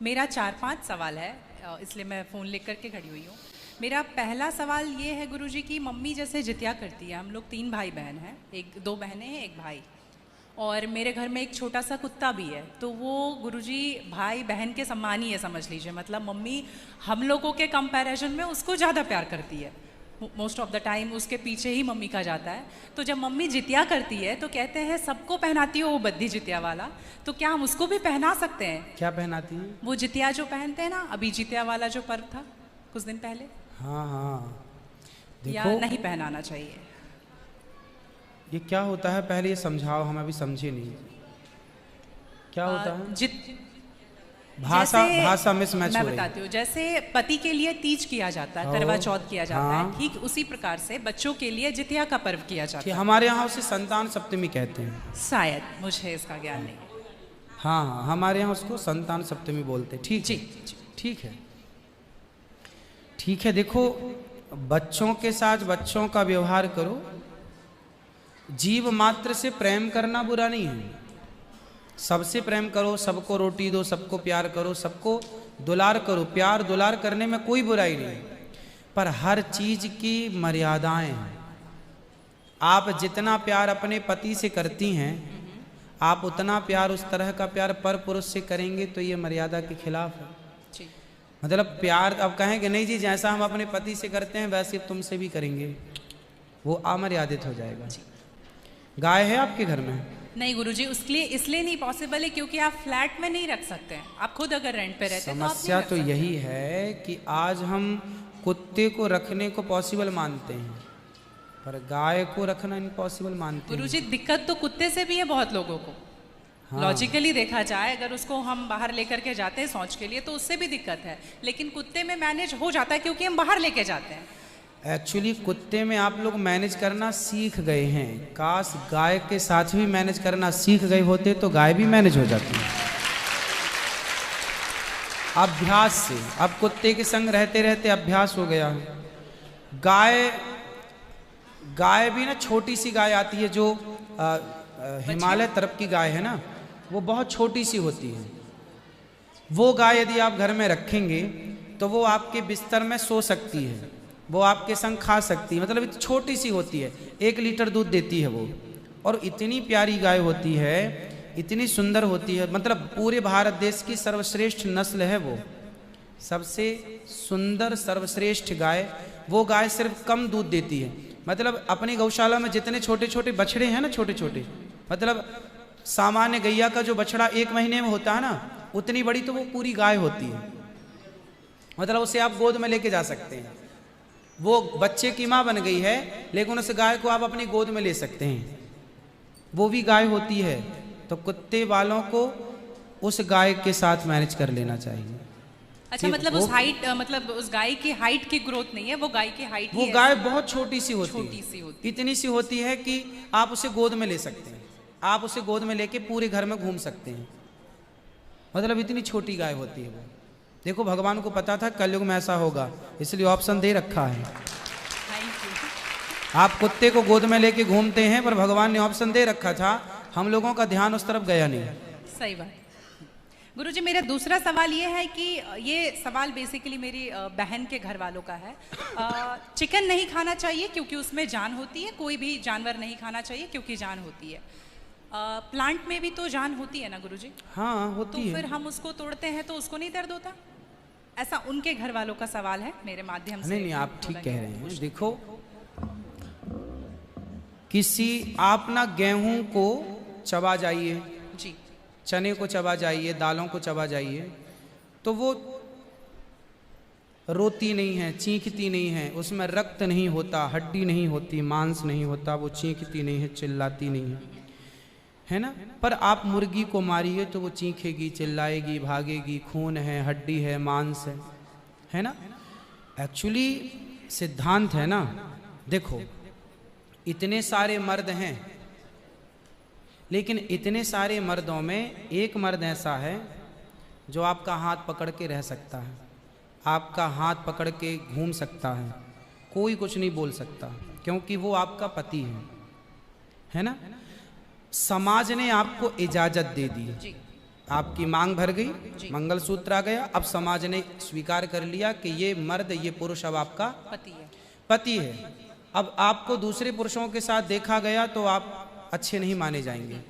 मेरा 4-5 सवाल है, इसलिए मैं फ़ोन लेकर के खड़ी हुई हूँ। मेरा पहला सवाल ये है गुरुजी कि मम्मी जैसे जित्या करती है, हम लोग 3 भाई बहन हैं, 2 बहनें हैं, 1 भाई, और मेरे घर में एक छोटा सा कुत्ता भी है। तो वो गुरुजी भाई बहन के समान ही है, समझ लीजिए। मतलब मम्मी हम लोगों के कंपैरिजन में उसको ज़्यादा प्यार करती है। मोस्ट ऑफ द टाइम उसके पीछे ही मम्मी का जाता है। तो जब मम्मी जितिया करती है तो कहते हैं सबको पहनाती हो वो बद्धी जितिया वाला, तो क्या हम उसको भी पहना सकते हैं? क्या पहनाती हैं? वो जितिया जो पहनते हैं ना, अभी जितिया वाला जो पर्व था कुछ दिन पहले, हाँ हाँ, या देखो नहीं पहनाना चाहिए? ये क्या होता है, पहले ये समझाओ, हम अभी समझे नहीं क्या होता है। भाषा भाषा मिसमैच मैं हो रही है। बताती हूँ। जैसे पति के लिए तीज किया जाता है, करवा चौथ किया जाता हाँ। है, ठीक उसी प्रकार से बच्चों के लिए जितिया का पर्व किया जाता कि है। हमारे यहाँ उसे संतान सप्तमी कहते हैं। शायद, मुझे इसका ज्ञान नहीं है। हाँ हाँ, हमारे यहाँ उसको संतान सप्तमी बोलते हैं। ठीक जी है, ठीक है, ठीक है। देखो, बच्चों के साथ बच्चों का व्यवहार करो। जीव मात्र से प्रेम करना बुरा नहीं है। सबसे प्रेम करो, सबको रोटी दो, सबको प्यार करो, सबको दुलार करो। प्यार दुलार करने में कोई बुराई नहीं, पर हर चीज की मर्यादाएं हैं। आप जितना प्यार अपने पति से करती हैं, आप उतना प्यार, उस तरह का प्यार पर पुरुष से करेंगे तो ये मर्यादा के खिलाफ है। जी। मतलब प्यार अब कहेंगे नहीं जी, जैसा हम अपने पति से करते हैं वैसे तुमसे भी करेंगे, वो अमर्यादित हो जाएगा। गाय है आपके घर में? नहीं गुरुजी, उसके लिए इसलिए नहीं पॉसिबल है क्योंकि आप फ्लैट में नहीं रख सकते हैं। आप खुद अगर रेंट पे रहते हैं तो आप समस्या नहीं रख तो सकते। यही है कि आज हम कुत्ते को रखने को पॉसिबल मानते हैं, पर गाय को रखना इम्पॉसिबल मानते हैं। गुरुजी, दिक्कत तो कुत्ते से भी है बहुत लोगों को। हाँ। लॉजिकली देखा जाए, अगर उसको हम बाहर लेकर के जाते हैं शौच के लिए तो उससे भी दिक्कत है, लेकिन कुत्ते में मैनेज हो जाता है क्योंकि हम बाहर लेके जाते हैं। एक्चुअली कुत्ते में आप लोग मैनेज करना सीख गए हैं। काश गाय के साथ भी मैनेज करना सीख गए होते तो गाय भी मैनेज हो जाती है अभ्यास से। अब कुत्ते के संग रहते रहते अभ्यास हो गया। गाय भी ना, छोटी सी गाय आती है जो हिमालय तरफ की गाय है ना, वो बहुत छोटी सी होती है। वो गाय यदि आप घर में रखेंगे तो वो आपके बिस्तर में सो सकती है, वो आपके संग खा सकती है। मतलब इतनी छोटी सी होती है, 1 लीटर दूध देती है वो, और इतनी प्यारी गाय होती है, इतनी सुंदर होती है। मतलब पूरे भारत देश की सर्वश्रेष्ठ नस्ल है वो, सबसे सुंदर सर्वश्रेष्ठ गाय। वो गाय सिर्फ कम दूध देती है। मतलब अपनी गौशाला में जितने छोटे छोटे बछड़े हैं ना, छोटे छोटे, मतलब सामान्य गैया का जो बछड़ा 1 महीने में होता है ना, उतनी बड़ी तो वो पूरी गाय होती है। मतलब उसे आप गोद में लेके जा सकते हैं। वो बच्चे की माँ बन गई है, लेकिन उस गाय को आप अपनी गोद में ले सकते हैं, वो भी गाय होती है। तो कुत्ते वालों को उस गाय के साथ मैनेज कर लेना चाहिए। अच्छा, मतलब उस हाइट, मतलब उस गाय की हाइट की ग्रोथ नहीं है, वो गाय की हाइट, वो गाय बहुत छोटी सी होती छोटी सी होती है। इतनी सी होती है कि आप उसे गोद में ले सकते हैं, आप उसे गोद में लेके पूरे घर में घूम सकते हैं। मतलब इतनी छोटी गाय होती है वो। देखो, भगवान को पता था कलयुग में ऐसा होगा, इसलिए ऑप्शन दे रखा है। आप कुत्ते को गोद में लेके घूमते हैं, पर भगवान ने ऑप्शन दे रखा था, हम लोगों का ध्यान उस तरफ गया नहीं। सही बात। गुरुजी, मेरा दूसरा सवाल ये है कि ये सवाल बेसिकली मेरी बहन के घर वालों का है। चिकन नहीं खाना चाहिए क्योंकि उसमें जान होती है, कोई भी जानवर नहीं खाना चाहिए क्योंकि जान होती है। प्लांट में भी तो जान होती है ना गुरुजी? हाँ, होती तो है। फिर हम उसको तोड़ते हैं तो उसको नहीं दर्द होता? ऐसा उनके घर वालों का सवाल है, मेरे माध्यम से। नहीं, आप ठीक कह रहे हैं। देखो, किसी आप ना गेहूं को चबा जाइए, जी, चने को चबा जाइए, दालों को चबा जाइए, तो वो रोती नहीं है, चीखती नहीं है, उसमें रक्त नहीं होता, हड्डी नहीं होती, मांस नहीं होता, वो चीखती नहीं है, चिल्लाती नहीं है ना। पर आप मुर्गी को मारिए तो वो चीखेगी, चिल्लाएगी, भागेगी, खून है, हड्डी है, मांस है ना। एक्चुअली सिद्धांत है ना। देखो, इतने सारे मर्द हैं, लेकिन इतने सारे मर्दों में एक मर्द ऐसा है जो आपका हाथ पकड़ के रह सकता है, आपका हाथ पकड़ के घूम सकता है, कोई कुछ नहीं बोल सकता, क्योंकि वो आपका पति है ना। समाज ने आपको इजाजत दे दी, आपकी मांग भर गई, मंगलसूत्र आ गया, अब समाज ने स्वीकार कर लिया कि ये मर्द, ये पुरुष अब आपका पति है। अब आपको दूसरे पुरुषों के साथ देखा गया तो आप अच्छे नहीं माने जाएंगे।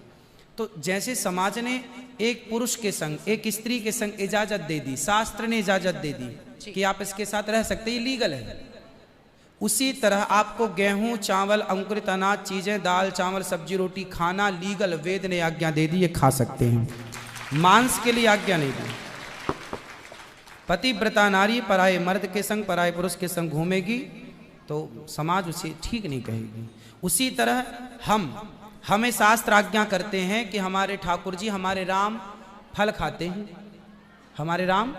तो जैसे समाज ने एक पुरुष के संग, एक स्त्री के संग इजाजत दे दी, शास्त्र ने इजाजत दे दी कि आप इसके साथ रह सकते, ये लीगल है, उसी तरह आपको गेहूं, चावल, अंकुरित अनाज चीजें, दाल, चावल, सब्जी, रोटी खाना लीगल, वेद ने आज्ञा दे दी, ये खा सकते हैं। मांस के लिए आज्ञा नहीं दी। पतिव्रता नारी पराये मर्द के संग, पराये पुरुष के संग घूमेगी तो समाज उसे ठीक नहीं कहेगी। उसी तरह हमें शास्त्र आज्ञा करते हैं कि हमारे ठाकुर जी, हमारे राम फल खाते हैं, हमारे राम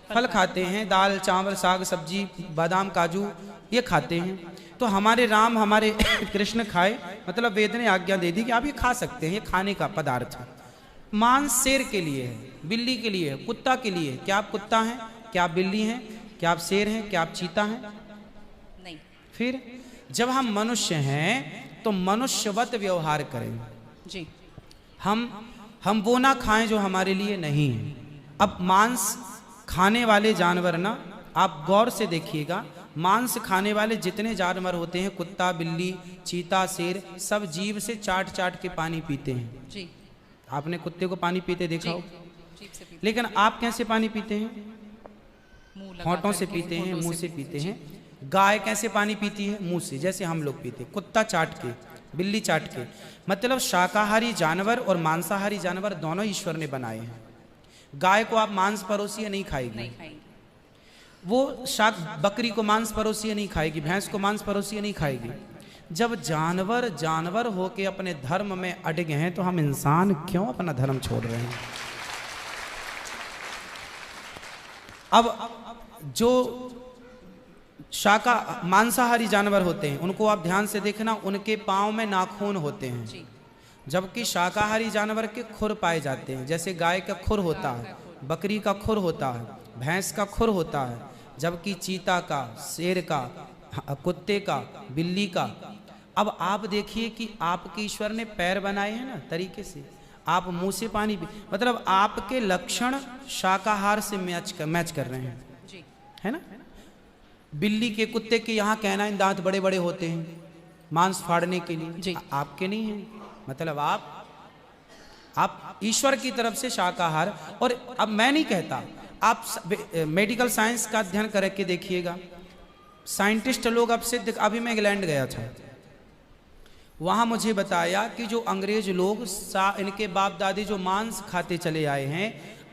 फल खाते हैं, दाल, चावल, साग, सब्जी, बादाम, काजू ये खाते हैं। तो हमारे राम, हमारे कृष्ण खाए, मतलब वेद ने आज्ञा दे दी कि आप ये खा सकते हैं, ये खाने का पदार्थ है। मांस शेर के लिए है, बिल्ली के लिए है, कुत्ता के लिए है। क्या आप कुत्ता हैं? क्या आप बिल्ली हैं? क्या आप शेर हैं? क्या आप चीता हैं? नहीं। फिर जब हम मनुष्य हैं तो मनुष्यवत व्यवहार करें जी। हम वो ना खाएं जो हमारे लिए नहीं है। अब मांस खाने वाले जानवर ना, आप गौर से देखिएगा, मांस खाने वाले जितने जानवर होते हैं, कुत्ता, बिल्ली, चीता, शेर, सब जीभ से चाट चाट के पानी पीते हैं जी। आपने कुत्ते को पानी पीते देखा हो? लेकिन आप कैसे पानी पीते हैं? होंठों से पीते हैं, मुंह से पीते हैं। गाय कैसे पानी पीती है? मुंह से, जैसे हम लोग पीते। कुत्ता चाट के, बिल्ली चाट के। मतलब शाकाहारी जानवर और मांसाहारी जानवर दोनों ईश्वर ने बनाए हैं। गाय को आप मांस परोसिए नहीं खाएगी, वो बकरी को मांस परोसिए नहीं खाएगी, भैंस को मांस परोसिए नहीं खाएगी। जब जानवर होके अपने धर्म में अड़गे हैं तो हम इंसान क्यों अपना धर्म छोड़ रहे हैं? अब जो मांसाहारी जानवर होते हैं उनको आप ध्यान से देखना, उनके पांव में नाखून होते हैं, जबकि शाकाहारी जानवर के खुर पाए जाते हैं। जैसे गाय का खुर होता है, बकरी का खुर होता है, भैंस का खुर होता है, जबकि चीता का, शेर का, कुत्ते का, बिल्ली का। अब आप देखिए कि आपके ईश्वर ने पैर बनाए हैं ना तरीके से, आप मुंह से पानी पी, मतलब आपके लक्षण शाकाहार से मैच कर रहे हैं, है ना? बिल्ली के, कुत्ते के यहाँ कहना है दांत बड़े बड़े होते हैं मांस फाड़ने के लिए, आपके नहीं है। मतलब आप ईश्वर की तरफ से शाकाहार। और अब मैं नहीं कहता, आप मेडिकल साइंस का अध्ययन करके देखिएगा, साइंटिस्ट लोग अब सिद्ध, अभी मैं इंग्लैंड गया था, वहां मुझे बताया कि जो अंग्रेज लोग इनके बाप दादी जो मांस खाते चले आए हैं,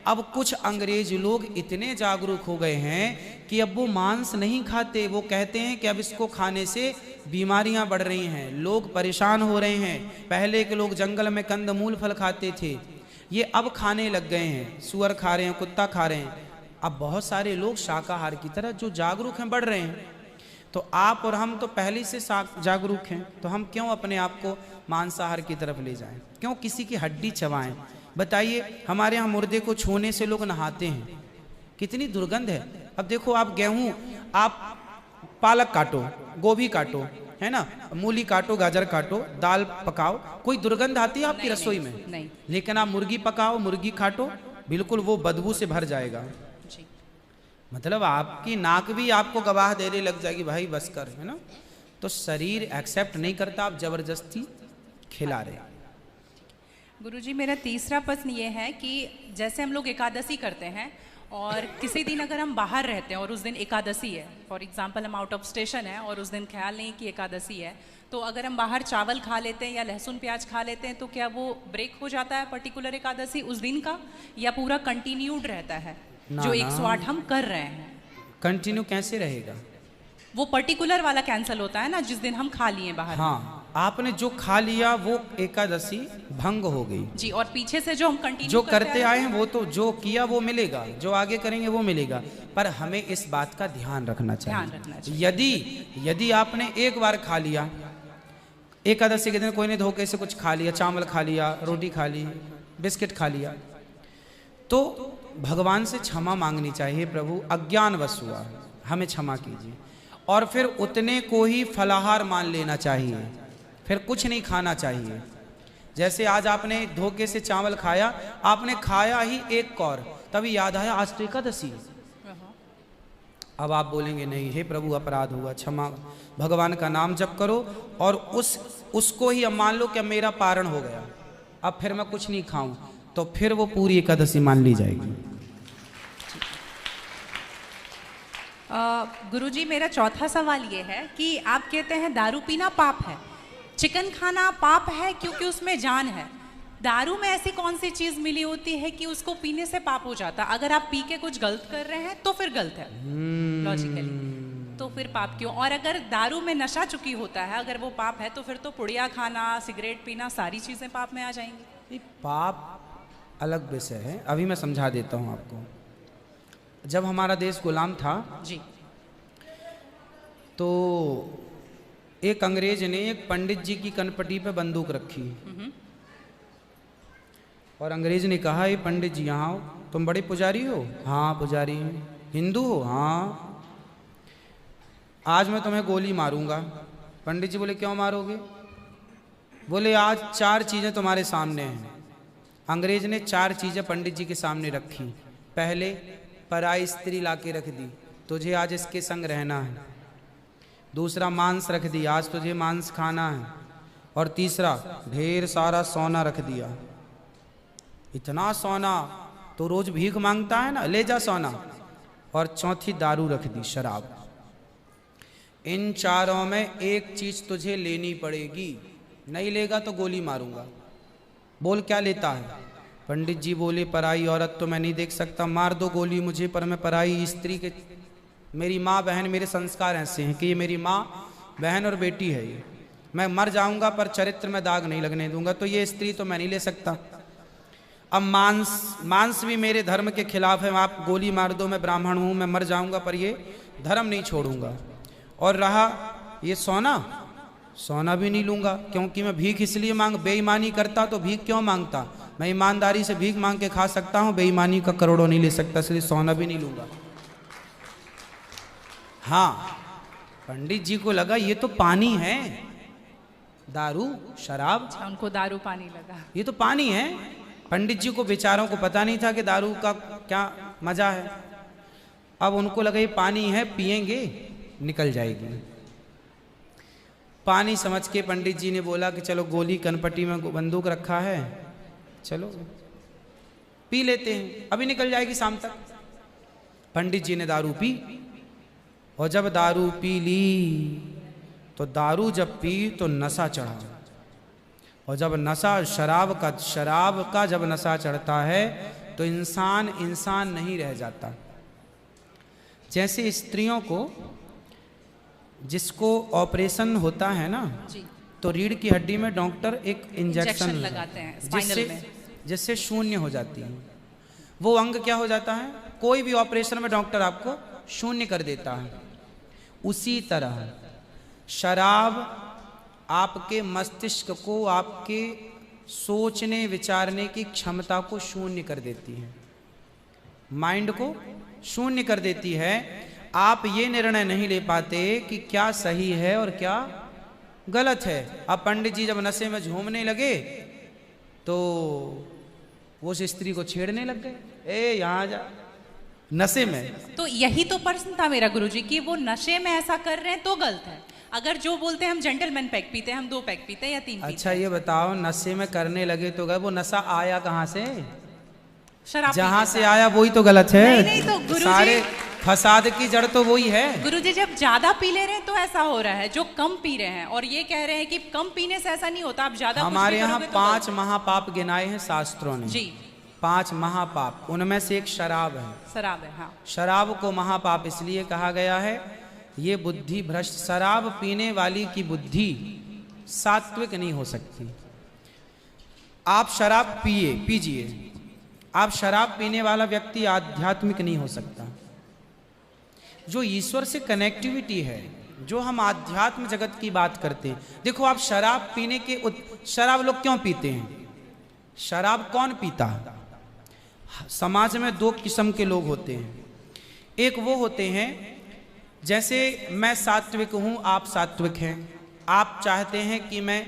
अब कुछ अंग्रेज लोग इतने जागरूक हो गए हैं कि अब वो मांस नहीं खाते। वो कहते हैं कि अब इसको खाने से बीमारियां बढ़ रही हैं, लोग परेशान हो रहे हैं। पहले के लोग जंगल में कंदमूल फल खाते थे, ये अब खाने लग गए हैं, सुअर खा रहे हैं, कुत्ता खा रहे हैं। अब बहुत सारे लोग शाकाहार की तरह जो जागरूक हैं बढ़ रहे हैं। तो आप और हम तो पहले से जागरूक हैं, तो हम क्यों अपने आप को मांसाहार की तरफ ले जाएं? क्यों किसी की हड्डी चबाएं? बताइए, हमारे यहाँ मुर्दे को छूने से लोग नहाते हैं, कितनी दुर्गंध है। अब देखो, आप गेहूं, आप पालक काटो, गोभी काटो, है ना, मूली काटो, गाजर काटो, दाल पकाओ, कोई दुर्गंध आती है आपकी रसोई में? नहीं। लेकिन आप मुर्गी पकाओ, मुर्गी काटो, बिल्कुल वो बदबू से भर जाएगा। मतलब आपकी नाक भी आपको गवाह देने लग जाएगी, भाई बस कर, है ना? तो शरीर एक्सेप्ट नहीं करता, आप जबरदस्ती खिला रहे। गुरुजी, मेरा तीसरा प्रश्न ये है कि जैसे हम लोग एकादशी करते हैं और किसी दिन अगर हम बाहर रहते हैं और उस दिन एकादशी है, फॉर एग्जांपल हम आउट ऑफ स्टेशन है और उस दिन ख्याल नहीं कि एकादशी है, तो अगर हम बाहर चावल खा लेते हैं या लहसुन प्याज खा लेते हैं तो क्या वो ब्रेक हो जाता है पर्टिकुलर एकादशी उस दिन का, या पूरा कंटिन्यूड रहता है? जो 108 हम कर रहे हैं कंटिन्यू कैसे रहेगा? वो पर्टिकुलर वाला कैंसिल होता है ना जिस दिन हम खा लिए बाहर। हाँ, आपने जो खा लिया वो एकादशी भंग हो गई जी, और पीछे से जो हम कंटिन्यू जो करते आए हैं वो तो जो किया वो मिलेगा, जो आगे करेंगे वो मिलेगा। पर हमें इस बात का ध्यान रखना चाहिए। यदि आपने एक बार खा लिया, एकादशी के दिन कोई ने धोखे से कुछ खा लिया, चावल खा लिया, रोटी खा ली, बिस्किट खा लिया, तो भगवान से क्षमा मांगनी चाहिए, प्रभु अज्ञानवश हुआ, हमें क्षमा कीजिए। और फिर उतने को ही फलाहार मान लेना चाहिए, फिर कुछ नहीं खाना चाहिए। जैसे आज आपने धोखे से चावल खाया, आपने खाया ही एक कौर, तभी याद आया आज तो एकादशी है। अब आप बोलेंगे नहीं हे प्रभु अपराध हुआ, क्षमा, भगवान का नाम जप करो और उसको ही अब मान लो कि अब मेरा पारण हो गया, अब फिर मैं कुछ नहीं खाऊं, तो फिर वो पूरी एकादशी मान ली जाएगी। गुरुजी मेरा चौथा सवाल ये है कि आप कहते हैं दारू पीना पाप है, चिकन खाना पाप है क्योंकि उसमें जान है। दारू में ऐसी कौन सी चीज मिली होती है कि उसको पीने से पाप हो जाता? अगर आप पी के कुछ गलत कर रहे हैं तो फिर गलत है लॉजिकली, तो फिर पाप क्यों? और अगर दारू में नशा चुकी होता है, अगर वो पाप है, तो फिर तो पुड़िया खाना, सिगरेट पीना, सारी चीजें पाप में आ जाएंगी। पाप अलग विषय है, अभी मैं समझा देता हूं आपको। जब हमारा देश गुलाम था जी, तो एक अंग्रेज ने एक पंडित जी की कनपटी पे बंदूक रखी और अंग्रेज ने कहा ये पंडित जी यहाँ आओ, तुम बड़े पुजारी हो? हाँ पुजारी हैं। हिंदू हो? हाँ। आज मैं तुम्हें गोली मारूंगा। पंडित जी बोले क्यों मारोगे? बोले आज 4 चीजें तुम्हारे सामने हैं। अंग्रेज ने 4 चीजें पंडित जी के सामने रखी। पहले पराई स्त्री लाके रख दी, तुझे आज इसके संग रहना है। दूसरा मांस रख दिया, आज तुझे मांस खाना है। और तीसरा ढेर सारा सोना रख दिया। इतना सोना तो रोज भीख मांगता है ना, ले जा सोना। और चौथी दारू रख दी, शराब। इन 4 में एक चीज तुझे लेनी पड़ेगी, नहीं लेगा तो गोली मारूंगा। बोल क्या लेता है? पंडित जी बोले पराई औरत तो मैं नहीं देख सकता, मार दो गोली मुझे, पर मैं पराई स्त्री के, मेरी माँ बहन, मेरे संस्कार ऐसे हैं कि ये मेरी माँ बहन और बेटी है, ये मैं मर जाऊंगा पर चरित्र में दाग नहीं लगने दूंगा, तो ये स्त्री तो मैं नहीं ले सकता। अब मांस भी मेरे धर्म के खिलाफ है, आप गोली मार दो, मैं ब्राह्मण हूं, मैं मर जाऊंगा पर ये धर्म नहीं छोड़ूंगा। और रहा ये सोना भी नहीं लूंगा, क्योंकि मैं भीख इसलिए बेईमानी करता तो भीख क्यों मांगता? मैं ईमानदारी से भीख मांग के खा सकता हूं, बेईमानी का करोड़ों नहीं ले सकता, इसलिए सोना भी नहीं लूंगा। हाँ, पंडित जी को लगा ये तो पानी है, दारू शराब। उनको दारू पानी लगा, ये तो पानी है। पंडित जी को बेचारों को पता नहीं था कि दारू का क्या मजा है। अब उनको लगा ये पानी है, पिएंगे निकल जाएगी। पानी समझ के पंडित जी ने बोला कि चलो गोली कनपटी में बंदूक रखा है, चलो पी लेते हैं, अभी निकल जाएगी शाम तक। पंडित जी ने दारू पी, और जब दारू पी ली तो दारू जब पी तो नशा चढ़ा। और जब नशा शराब का जब नशा चढ़ता है तो इंसान नहीं रह जाता। जैसे स्त्रियों को जिसको ऑपरेशन होता है ना, तो रीढ़ की हड्डी में डॉक्टर एक इंजेक्शन लगाते हैं स्पाइनल में, जिससे शून्य हो जाती है। वो अंग क्या हो जाता है? कोई भी ऑपरेशन में डॉक्टर आपको शून्य कर देता है। उसी तरह शराब आपके मस्तिष्क को, आपके सोचने विचारने की क्षमता को शून्य कर देती है, माइंड को शून्य कर देती है। आप ये निर्णय नहीं ले पाते कि क्या सही है और क्या गलत है। अब पंडित जी जब नशे में झूमने लगे तो वो उस स्त्री को छेड़ने लग गए, ए यहाँ जा, नशे में। तो यही तो प्रश्न था मेरा गुरुजी कि वो नशे में ऐसा कर रहे हैं तो गलत है। अगर जो बोलते हैं हम जेंटलमैन पैक पीते हैं, हम 2 पैक पीते हैं या 3 पीते। अच्छा ये बताओ, नशे में करने लगे तो गए, वो नशा आया कहाँ से? शराब जहाँ से आया वही तो गलत है। नहीं तो गुरुजी, सारे फसाद की जड़ तो वही है। गुरुजी जब ज्यादा पी ले रहे हैं तो ऐसा हो रहा है, जो कम पी रहे हैं और ये कह रहे हैं कि कम पीने से ऐसा नहीं होता, आप ज्यादा हमारे यहाँ 5 महापाप गिनाए हैं शास्त्रों ने जी। 5 महापाप, उनमें से एक शराब है। शराब है, हाँ। शराब को महापाप इसलिए कहा गया है, ये बुद्धि भ्रष्ट, शराब पीने वाली की बुद्धि सात्विक नहीं हो सकती। आप शराब पीजिए, आप शराब पीने वाला व्यक्ति आध्यात्मिक नहीं हो सकता। जो ईश्वर से कनेक्टिविटी है, जो हम आध्यात्म जगत की बात करते हैं। देखो आप शराब पीने के शराब लोग क्यों पीते हैं? शराब कौन पीता है? समाज में 2 किस्म के लोग होते हैं। एक वो होते हैं, जैसे मैं सात्विक हूं, आप सात्विक हैं, आप चाहते हैं कि मैं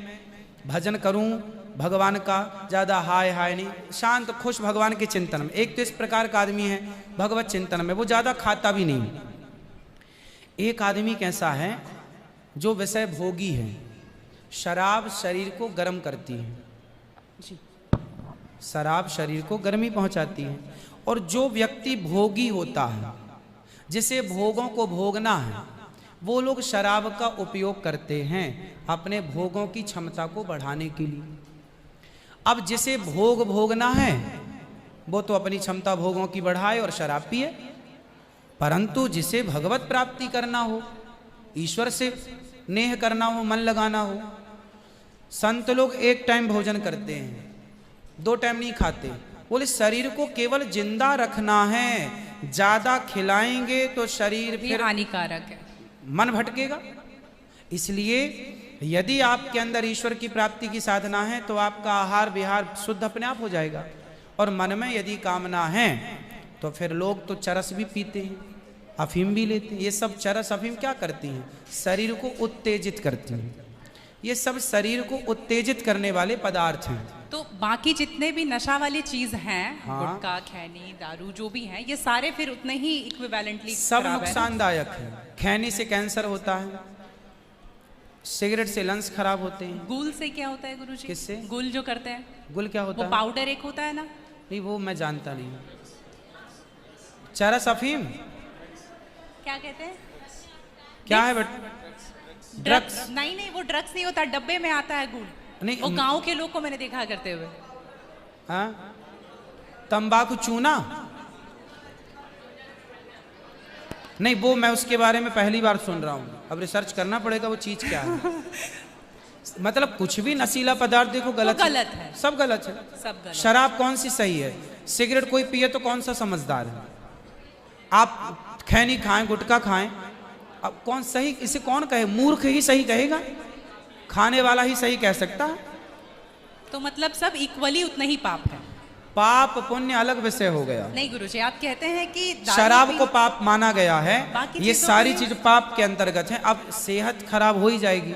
भजन करूं, भगवान का ज़्यादा हाय हाय नहीं, शांत खुश भगवान के चिंतन में। एक तो इस प्रकार का आदमी है भगवत चिंतन में, वो ज़्यादा खाता भी नहीं। एक आदमी कैसा है जो विषय भोगी है। शराब शरीर को गर्म करती है जी, शराब शरीर को गर्मी पहुंचाती है। और जो व्यक्ति भोगी होता है, जिसे भोगों को भोगना है, वो लोग शराब का उपयोग करते हैं अपने भोगों की क्षमता को बढ़ाने के लिए। अब जिसे भोग भोगना है वो तो अपनी क्षमता भोगों की बढ़ाए और शराब पिए, परंतु जिसे भगवत प्राप्ति करना हो, ईश्वर से नेह करना हो, मन लगाना हो, संत लोग एक टाइम भोजन करते हैं, 2 टाइम नहीं खाते। बोले शरीर को केवल जिंदा रखना है, ज्यादा खिलाएंगे तो शरीर फिर हानिकारक है, मन भटकेगा। इसलिए यदि आपके अंदर ईश्वर की प्राप्ति की साधना है तो आपका आहार विहार शुद्ध अपने आप हो जाएगा। और मन में यदि कामना है तो फिर लोग तो चरस भी पीते हैं, अफीम भी लेते हैं। ये सब चरस अफीम क्या करती हैं? शरीर को उत्तेजित करती हैं। ये सब शरीर को उत्तेजित करने वाले पदार्थ हैं। तो बाकी जितने भी नशा वाली चीज हैं, हाँ, गुटखा, खैनी, दारू जो भी हैं, ये सारे फिर उतने ही इक्विवेलेंटली सब नुकसानदायक है। खैनी से कैंसर होता है, सिगरेट से लंग्स खराब होते हैं। गुल से क्या होता है गुरुजी? किससे? गुल जो करते हैं, गुल क्या होता वो है? पाउडर एक होता है ना? नहीं, वो मैं जानता नहीं। चरस अफीम क्या कहते हैं? क्या है बेटा? ड्रग्स? नहीं नहीं, वो ड्रग्स नहीं होता, डब्बे में आता है गुल। नहीं, वो गांव के लोग को मैंने देखा करते हुए। हाँ, तंबाकू चूना? नहीं, वो मैं उसके बारे में पहली बार सुन रहा हूँ, अब रिसर्च करना पड़ेगा वो चीज क्या है। मतलब कुछ भी नशीला पदार्थ देखो गलत गलत है, सब गलत है, सब गलत। शराब कौन सी सही है? सिगरेट कोई पिए तो कौन सा समझदार है? आप खैनी खाएं, गुटखा खाएं, अब कौन सही? इसे कौन कहे? मूर्ख ही सही कहेगा, खाने वाला ही सही कह सकता है। तो मतलब सब इक्वली उतना ही पाप है। पाप पुण्य अलग विषय हो गया। नहीं गुरुजी, आप कहते हैं कि शराब को पाप माना गया है, ये सारी चीज पाप के अंतर्गत है। अब सेहत खराब हो ही जाएगी।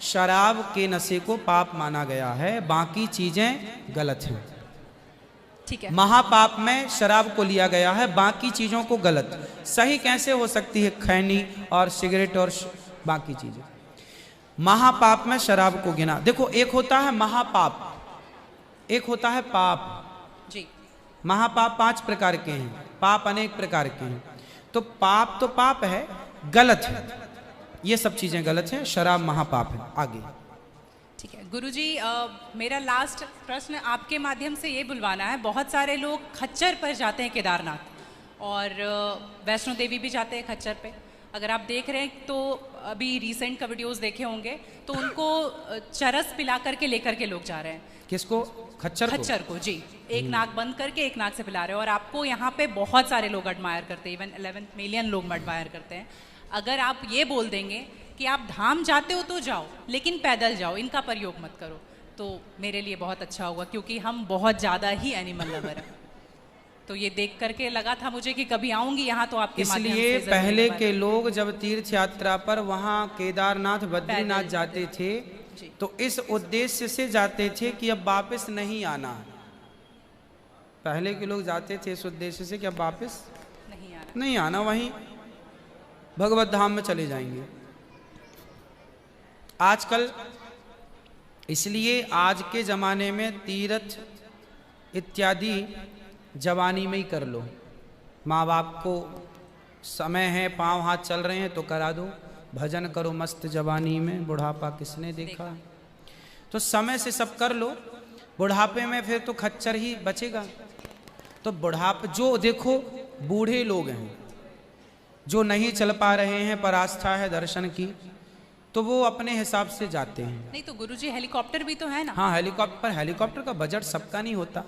शराब के नशे को पाप माना गया है, बाकी चीजें गलत हैं। ठीक है, महापाप में शराब को लिया गया है, बाकी चीजों को गलत। सही कैसे हो सकती है खैनी और सिगरेट और बाकी चीजें? महापाप में शराब को गिना। देखो, एक होता है महापाप, एक होता है पाप जी। महापाप 5 प्रकार के हैं, पाप अनेक प्रकार के हैं। तो पाप है, गलत है, ये सब चीजें गलत हैं। शराब महापाप है। आगे ठीक है गुरुजी, मेरा लास्ट प्रश्न आपके माध्यम से ये बुलवाना है। बहुत सारे लोग खच्चर पर जाते हैं केदारनाथ, और वैष्णो देवी भी जाते हैं खच्चर पे। अगर आप देख रहे हैं तो अभी रिसेंट का वीडियोस देखे होंगे, तो उनको चरस पिला करके लेकर के लोग जा रहे हैं। किसको? खच्चर को जी, एक नाक बंद करके एक नाक से पिला रहे हैं। और आपको यहाँ पे बहुत सारे लोग एडमायर करते हैं, इवन 11 मिलियन लोग एडमायर करते हैं। अगर आप ये बोल देंगे कि आप धाम जाते हो तो जाओ, लेकिन पैदल जाओ, इनका प्रयोग मत करो, तो मेरे लिए बहुत अच्छा होगा, क्योंकि हम बहुत ज़्यादा ही एनिमल लवर हैं। तो ये देख करके लगा था मुझे कि कभी आऊंगी यहाँ तो आपके माध्यम से। इसलिए पहले के लोग जब तीर्थ यात्रा पर वहाँ केदारनाथ बद्रीनाथ जाते थे तो इस उद्देश्य से जाते थे कि अब वापस नहीं आना। पहले के लोग जाते थे इस उद्देश्य से कि अब वापस नहीं आना, वहीं भगवत धाम में चले जाएंगे। आजकल इसलिए आज के जमाने में तीर्थ इत्यादि जवानी में ही कर लो। माँ बाप को समय है, पाँव हाथ चल रहे हैं तो करा दो, भजन करो मस्त जवानी में, बुढ़ापा किसने देखा। तो समय से सब कर लो, बुढ़ापे में फिर तो खच्चर ही बचेगा। तो बुढ़ापे जो देखो बूढ़े लोग हैं जो नहीं चल पा रहे हैं पर आस्था है दर्शन की, तो वो अपने हिसाब से जाते हैं। नहीं तो गुरुजी हेलीकॉप्टर भी तो है ना? हाँ, हेलीकॉप्टर का बजट सबका नहीं होता।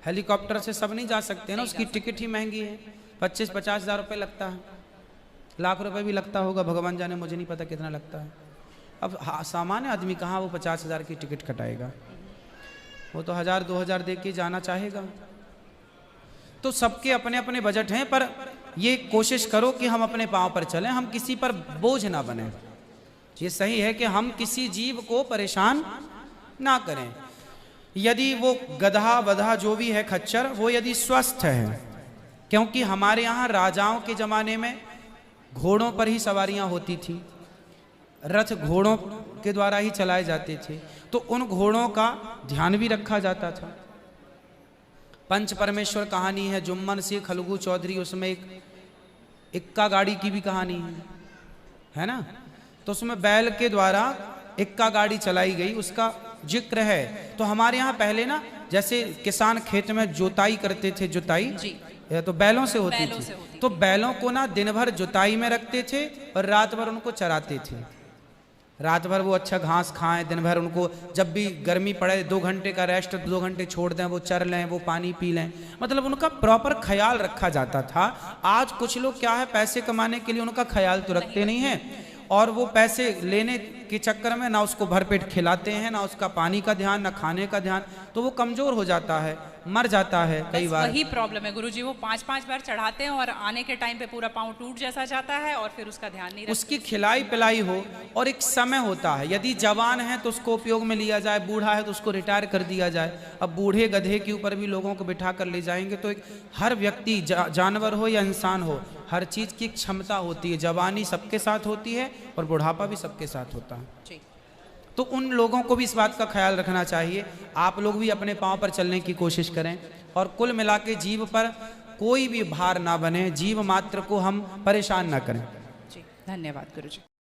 हेलीकॉप्टर से सब नहीं जा सकते ना, उसकी टिकट ही महंगी है, 25-50 हज़ार रुपये लगता है, लाख रुपए भी लगता होगा, भगवान जाने, मुझे नहीं पता कितना लगता है। अब सामान्य आदमी कहाँ वो 50 हज़ार की टिकट कटाएगा, वो तो 1000-2000 दे के जाना चाहेगा। तो सबके अपने अपने बजट हैं, पर ये कोशिश करो कि हम अपने पाँव पर चलें, हम किसी पर बोझ ना बने। ये सही है कि हम किसी जीव को परेशान ना करें। यदि वो गधा वधा जो भी है खच्चर, वो यदि स्वस्थ है, क्योंकि हमारे यहाँ राजाओं के ज़माने में घोड़ों पर ही सवारियाँ होती थी, रथ घोड़ों के द्वारा ही चलाए जाते थे, तो उन घोड़ों का ध्यान भी रखा जाता था। पंच परमेश्वर कहानी है जुम्मन सिंह खलगू चौधरी, उसमें एक इक्का गाड़ी की भी कहानी है ना, तो उसमें बैल के द्वारा इक्का गाड़ी चलाई गई, उसका जिक्र है। तो हमारे यहाँ पहले ना जैसे किसान खेत में जुताई करते थे, जुताई तो बैलों से होती थी, तो बैलों को ना दिन भर जुताई में रखते थे और रात भर उनको चराते थे। रात भर वो अच्छा घास खाएं, दिन भर उनको जब भी गर्मी पड़े 2 घंटे का रेस्ट, 2 घंटे छोड़ दें, वो चर लें, वो पानी पी लें, मतलब उनका प्रॉपर ख्याल रखा जाता था। आज कुछ लोग क्या है, पैसे कमाने के लिए उनका ख्याल तो रखते नहीं है, और वो पैसे लेने के चक्कर में ना उसको भरपेट खिलाते हैं, ना उसका पानी का ध्यान, ना खाने का ध्यान, तो वो कमजोर हो जाता है, मर जाता है कई बार। वही प्रॉब्लम है गुरुजी, वो 5-5 बार चढ़ाते हैं और आने के टाइम पे पूरा पाँव टूट जैसा जाता है और फिर उसका ध्यान नहीं रखते। उसकी खिलाई पिलाई हो, और एक समय होता है, यदि जवान है तो उसको उपयोग में लिया जाए, बूढ़ा है तो उसको रिटायर कर दिया जाए। अब बूढ़े गधे के ऊपर भी लोगों को बिठा कर ले जाएंगे, तो एक हर व्यक्ति जानवर हो या इंसान हो, हर चीज़ की क्षमता होती है, जवानी सबके साथ होती है और बुढ़ापा भी सबके साथ होता है। तो उन लोगों को भी इस बात का ख्याल रखना चाहिए। आप लोग भी अपने पांव पर चलने की कोशिश करें, और कुल मिला के जीव पर कोई भी भार ना बने, जीव मात्र को हम परेशान ना करें। जी धन्यवाद गुरुजी।